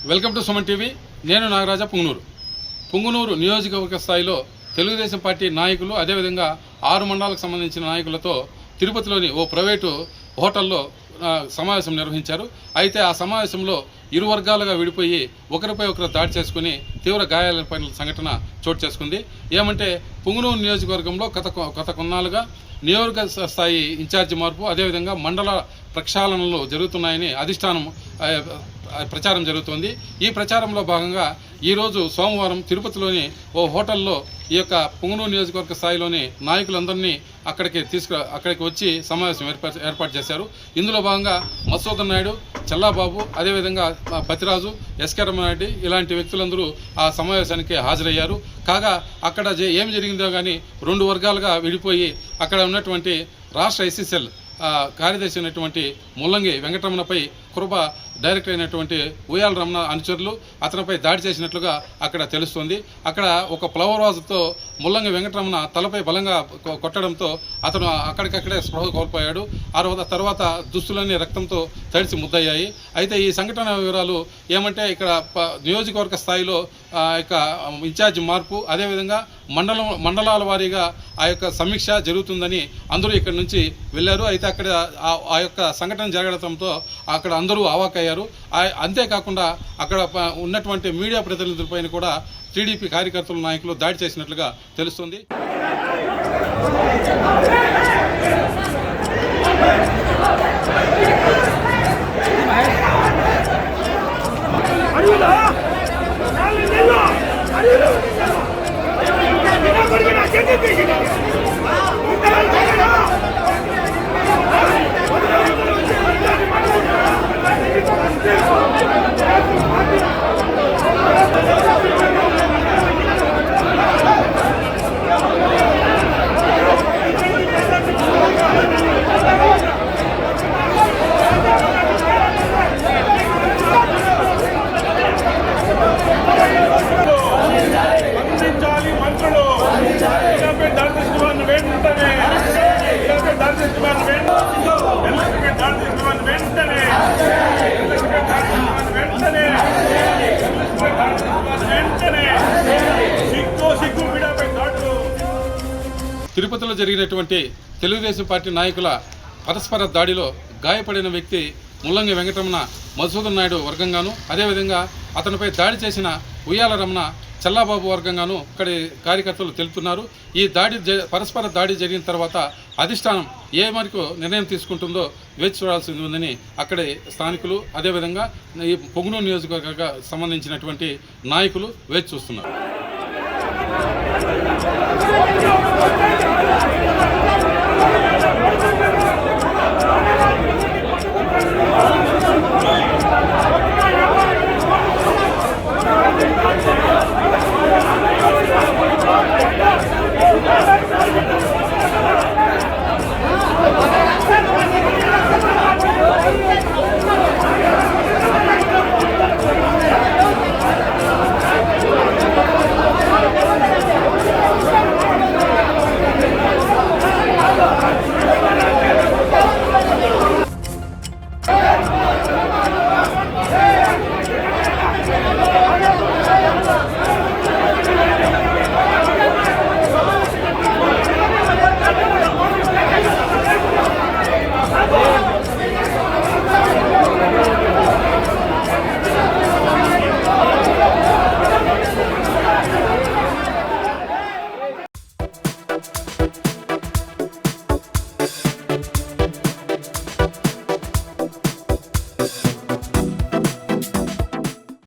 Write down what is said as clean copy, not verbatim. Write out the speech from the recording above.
Welcome to Suman TV. నేను నాగరాజ పుంగునూరు నియోజకవర్గ స్థాయిలో తెలుగుదేశం పార్టీ నాయకులు అదేవిధంగా 6 మండలాలకు సంబంధించిన నాయకులతో తిరుపతిలోని ఓ ప్రైవేటు హోటల్లో సమావేశం నిర్వహించారు. అయితే ఆ సమావేశంలో ఇరు వర్గాలుగా విడిపోయి ఒకరిపై ఒకరు దాడి చేసుకుని తీవ్ర గాయాల పడిన సంఘటన చోటు చేసుకుంది. ఏమంటే పుంగునూరు నియోజకవర్గంలో గత కొన్నాళ్ళుగా నియోజకవర్గ స్థాయి ఇన్ఛార్జి మార్పు అదేవిధంగా మండల ప్రక్షాళనలు జరుగుతున్నాయని అధిష్టానం ప్రచారం జరుగుతోంది. ఈ ప్రచారంలో భాగంగా ఈరోజు సోమవారం తిరుపతిలోని ఓ హోటల్లో ఈ యొక్క పుంగునూరు నియోజకవర్గ స్థాయిలోని నాయకులందరినీ అక్కడికి వచ్చి సమావేశం ఏర్పాటు చేశారు. ఇందులో భాగంగా మధుసూదన్ నాయుడు, చల్లాబాబు, అదేవిధంగా పతిరాజు, ఎస్కే రమణారెడ్డి ఇలాంటి వ్యక్తులందరూ ఆ సమావేశానికి హాజరయ్యారు. కాగా అక్కడ ఏం జరిగిందో కానీ 2 వర్గాలుగా విడిపోయి అక్కడ ఉన్నటువంటి రాష్ట్ర ఎస్సీసెల్ కార్యదర్శి అయినటువంటి ముల్లంగి వెంకటరమణపై కృప డైరెక్టర్ అయినటువంటి ఉయ్యాల రమణ అనుచరులు అతనిపై దాడి చేసినట్లుగా అక్కడ తెలుస్తోంది. అక్కడ ఒక ఫ్లవర్ వాజుతో ముల్లంగి వెంకటరమణ తలపై బలంగా కొట్టడంతో అతను అక్కడికక్కడే స్పృహ కోల్పోయాడు. తర్వాత దుస్తులన్నీ రక్తంతో తడిసి ముద్దయ్యాయి. అయితే ఈ సంఘటన వివరాలు ఏమంటే ఇక్కడ నియోజకవర్గ స్థాయిలో యొక్క ఇన్ఛార్జి మార్పు అదేవిధంగా మండలాల వారీగా ఆ యొక్క సమీక్ష జరుగుతుందని అందరూ ఇక్కడి నుంచి వెళ్ళారు. అయితే అక్కడ ఆ యొక్క సంఘటన జరగడంతో అక్కడ అందరూ అవాకయ్యారు. అంతేకాకుండా అక్కడ ఉన్నటువంటి మీడియా ప్రతినిధులపైన కూడా టీడీపీ కార్యకర్తల నాయకులు దాడి చేసినట్లుగా తెలుస్తుంది. తిరుపతిలో జరిగినటువంటి తెలుగుదేశం పార్టీ నాయకుల పరస్పర దాడిలో గాయపడిన వ్యక్తి ముల్లంగి వెంకటరమణ మధుసూదన్ నాయుడు వర్గంగాను అదేవిధంగా అతనిపై దాడి చేసిన ఉయ్యాల రమణ చల్లాబాబు వర్గంగాను ఇక్కడి కార్యకర్తలు తెలుపుతున్నారు. ఈ పరస్పర దాడి జరిగిన తర్వాత అధిష్టానం ఏ మేరకు నిర్ణయం తీసుకుంటుందో వేచి చూడాల్సి ఉందని అక్కడి స్థానికులు అదేవిధంగా ఈ పుంగునూరు నియోజకవర్గ సంబంధించినటువంటి నాయకులు వేచి చూస్తున్నారు.